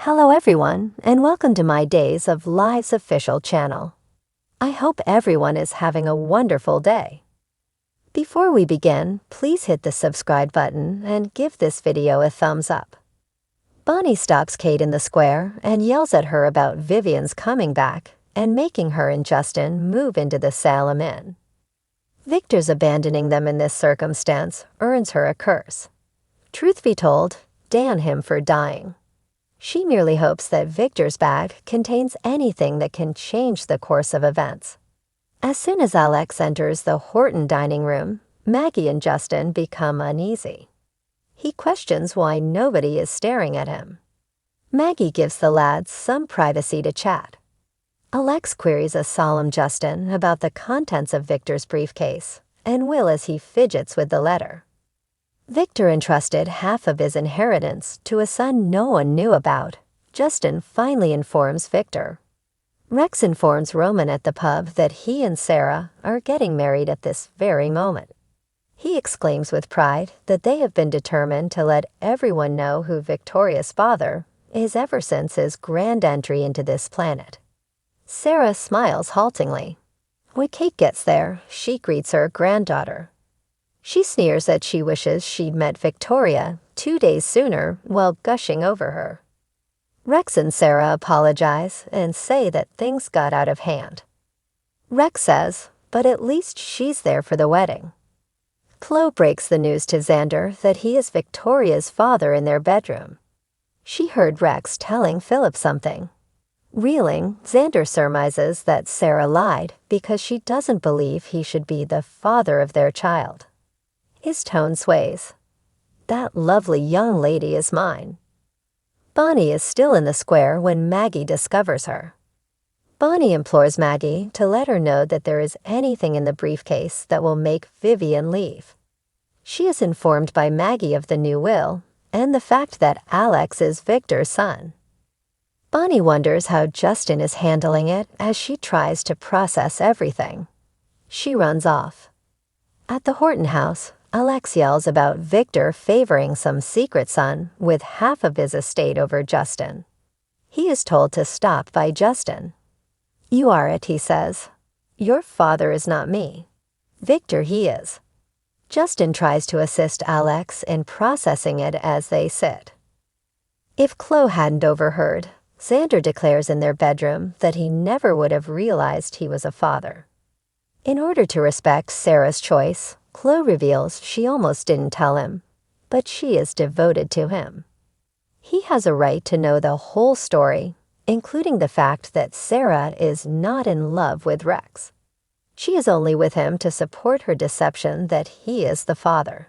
Hello everyone, and welcome to my Days of Lives official channel. I hope everyone is having a wonderful day. Before we begin, please hit the subscribe button and give this video a thumbs up. Bonnie stops Kate in the square and yells at her about Vivian's coming back and making her and Justin move into the Salem Inn. Victor's abandoning them in this circumstance earns her a curse. Truth be told, damn him for dying. She merely hopes that Victor's bag contains anything that can change the course of events. As soon as Alex enters the Horton dining room, Maggie and Justin become uneasy. He questions why nobody is staring at him. Maggie gives the lads some privacy to chat. Alex queries a solemn Justin about the contents of Victor's briefcase and will as he fidgets with the letter. Victor entrusted half of his inheritance to a son no one knew about. Justin finally informs Victor. Rex informs Roman at the pub that he and Sarah are getting married at this very moment. He exclaims with pride that they have been determined to let everyone know who Victoria's father is ever since his grand entry into this planet. Sarah smiles haltingly. When Kate gets there, she greets her granddaughter. She sneers that she wishes she'd met Victoria 2 days sooner while gushing over her. Rex and Sarah apologize and say that things got out of hand. Rex says, but at least she's there for the wedding. Chloe breaks the news to Xander that he is Victoria's father in their bedroom. She heard Rex telling Philip something. Reeling, Xander surmises that Sarah lied because she doesn't believe he should be the father of their child. His tone sways. That lovely young lady is mine. Bonnie is still in the square when Maggie discovers her. Bonnie implores Maggie to let her know that there is anything in the briefcase that will make Vivian leave. She is informed by Maggie of the new will and the fact that Alex is Victor's son. Bonnie wonders how Justin is handling it as she tries to process everything. She runs off. At the Horton house, Alex yells about Victor favoring some secret son with half of his estate over Justin. He is told to stop by Justin. You are it, he says. Your father is not me. Victor he is. Justin tries to assist Alex in processing it as they sit. If Chloe hadn't overheard, Xander declares in their bedroom that he never would have realized he was a father. In order to respect Sarah's choice, Chloe reveals she almost didn't tell him, but she is devoted to him. He has a right to know the whole story, including the fact that Sarah is not in love with Rex. She is only with him to support her deception that he is the father.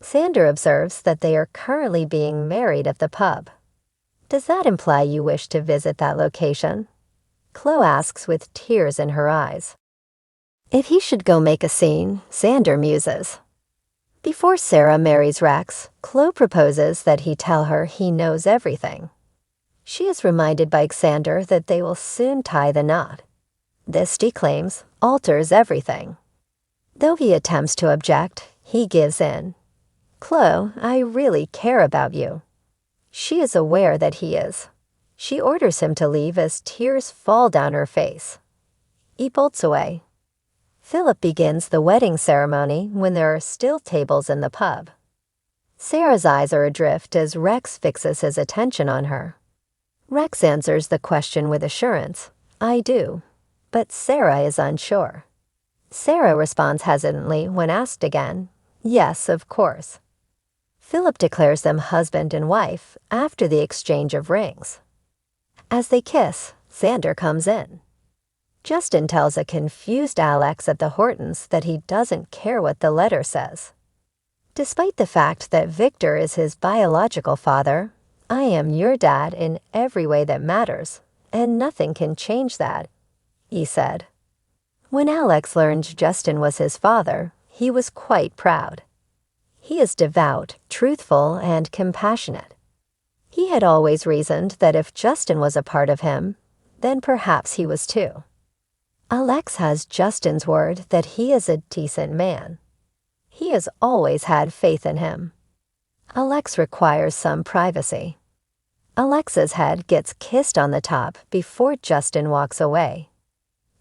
Xander observes that they are currently being married at the pub. Does that imply you wish to visit that location? Chloe asks with tears in her eyes. If he should go make a scene, Xander muses. Before Sarah marries Rex, Chloe proposes that he tell her he knows everything. She is reminded by Xander that they will soon tie the knot. This, he claims, alters everything. Though he attempts to object, he gives in. Chloe, I really care about you. She is aware that he is. She orders him to leave as tears fall down her face. He bolts away. Philip begins the wedding ceremony when there are still tables in the pub. Sarah's eyes are adrift as Rex fixes his attention on her. Rex answers the question with assurance, I do, but Sarah is unsure. Sarah responds hesitantly when asked again, yes, of course. Philip declares them husband and wife after the exchange of rings. As they kiss, Xander comes in. Justin tells a confused Alex at the Hortons that he doesn't care what the letter says. Despite the fact that Victor is his biological father, I am your dad in every way that matters, and nothing can change that, he said. When Alex learned Justin was his father, he was quite proud. He is devout, truthful, and compassionate. He had always reasoned that if Justin was a part of him, then perhaps he was too. Alex has Justin's word that he is a decent man. He has always had faith in him. Alex requires some privacy. Alexa's head gets kissed on the top before Justin walks away.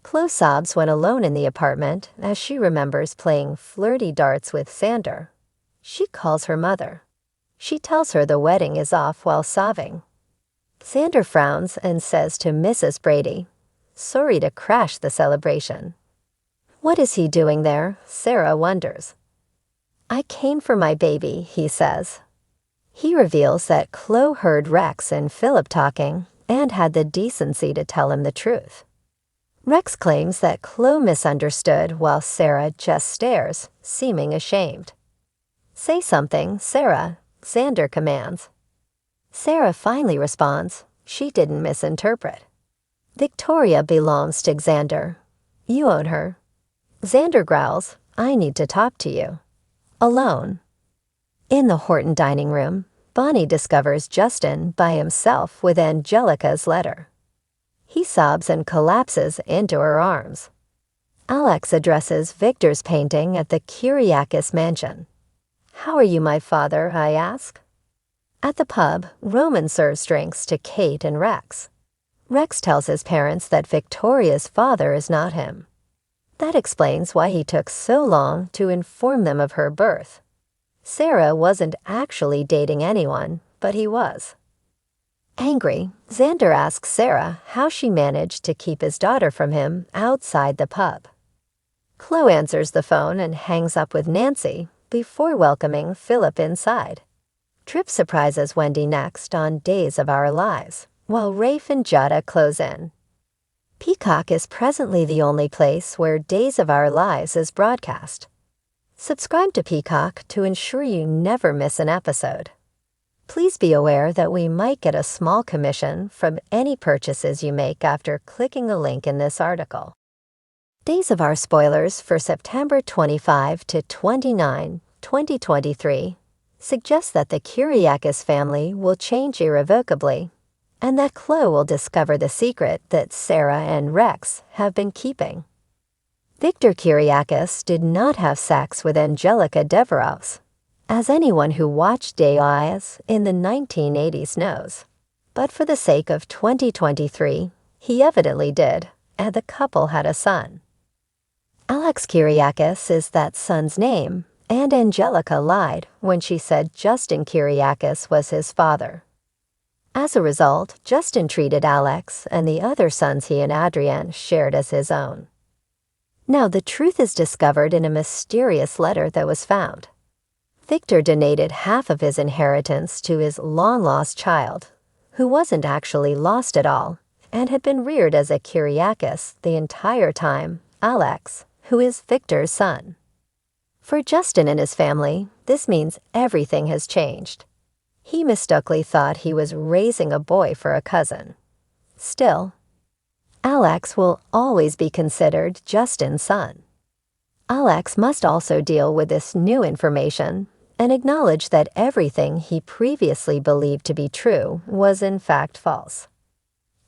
Chloe sobs when alone in the apartment as she remembers playing flirty darts with Xander. She calls her mother. She tells her the wedding is off while sobbing. Xander frowns and says to Mrs. Brady, "Sorry to crash the celebration." What is he doing there? Sarah wonders. "I came for my baby," he says. He reveals that Chloe heard Rex and Philip talking and had the decency to tell him the truth. Rex claims that Chloe misunderstood while Sarah just stares, seeming ashamed. "Say something, Sarah," Xander commands. Sarah finally responds she didn't misinterpret. "Victoria belongs to Xander. You own her." Xander growls, "I need to talk to you." Alone. In the Horton dining room, Bonnie discovers Justin by himself with Angelica's letter. He sobs and collapses into her arms. Alex addresses Victor's painting at the Kyriakis mansion. "How are you, my father?" I ask. At the pub, Roman serves drinks to Kate and Rex. Rex tells his parents that Victoria's father is not him. That explains why he took so long to inform them of her birth. Sarah wasn't actually dating anyone, but he was. Angry, Xander asks Sarah how she managed to keep his daughter from him outside the pub. Chloe answers the phone and hangs up with Nancy before welcoming Philip inside. Tripp surprises Wendy next on Days of Our Lives, while Rafe and Jada close in. Peacock is presently the only place where Days of Our Lives is broadcast. Subscribe to Peacock to ensure you never miss an episode. Please be aware that we might get a small commission from any purchases you make after clicking the link in this article. Days of Our spoilers for September 25 to 29, 2023 suggest that the Kyriakis family will change irrevocably, and that Chloe will discover the secret that Sarah and Rex have been keeping. Victor Kyriakis did not have sex with Angelica Deveros, as anyone who watched Days in the 1980s knows. But for the sake of 2023, he evidently did, and the couple had a son. Alex Kyriakis is that son's name, and Angelica lied when she said Justin Kyriakis was his father. As a result, Justin treated Alex and the other sons he and Adrienne shared as his own. Now the truth is discovered in a mysterious letter that was found. Victor donated half of his inheritance to his long-lost child, who wasn't actually lost at all, and had been reared as a Kyriakis the entire time, Alex, who is Victor's son. For Justin and his family, this means everything has changed. He mistakenly thought he was raising a boy for a cousin. Still, Alex will always be considered Justin's son. Alex must also deal with this new information and acknowledge that everything he previously believed to be true was in fact false.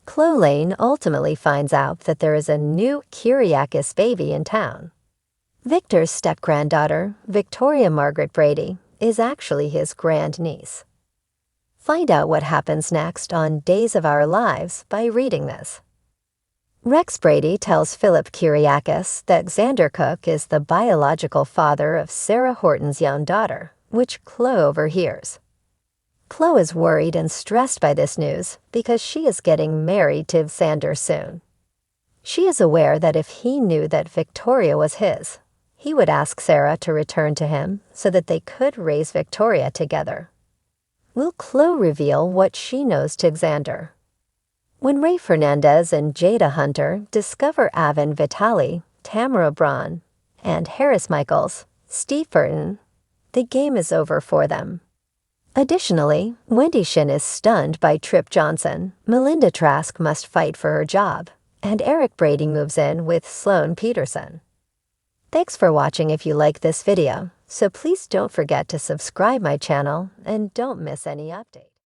Chloe Lane ultimately finds out that there is a new Kyriakis baby in town. Victor's step-granddaughter, Victoria Margaret Brady, is actually his grandniece. Find out what happens next on Days of Our Lives by reading this. Rex Brady tells Philip Kyriakis that Xander Cook is the biological father of Sarah Horton's young daughter, which Chloe overhears. Chloe is worried and stressed by this news because she is getting married to Xander soon. She is aware that if he knew that Victoria was his, he would ask Sarah to return to him so that they could raise Victoria together. Will Chloe reveal what she knows to Xander? When Ray Fernandez and Jada Hunter discover Avon Vitali, Tamara Braun, and Harris Michaels, Steve Burton, the game is over for them. Additionally, Wendy Shin is stunned by Tripp Johnson, Melinda Trask must fight for her job, and Eric Brady moves in with Sloane Peterson. Thanks for watching. If you like this video, so please don't forget to subscribe my channel and don't miss any updates.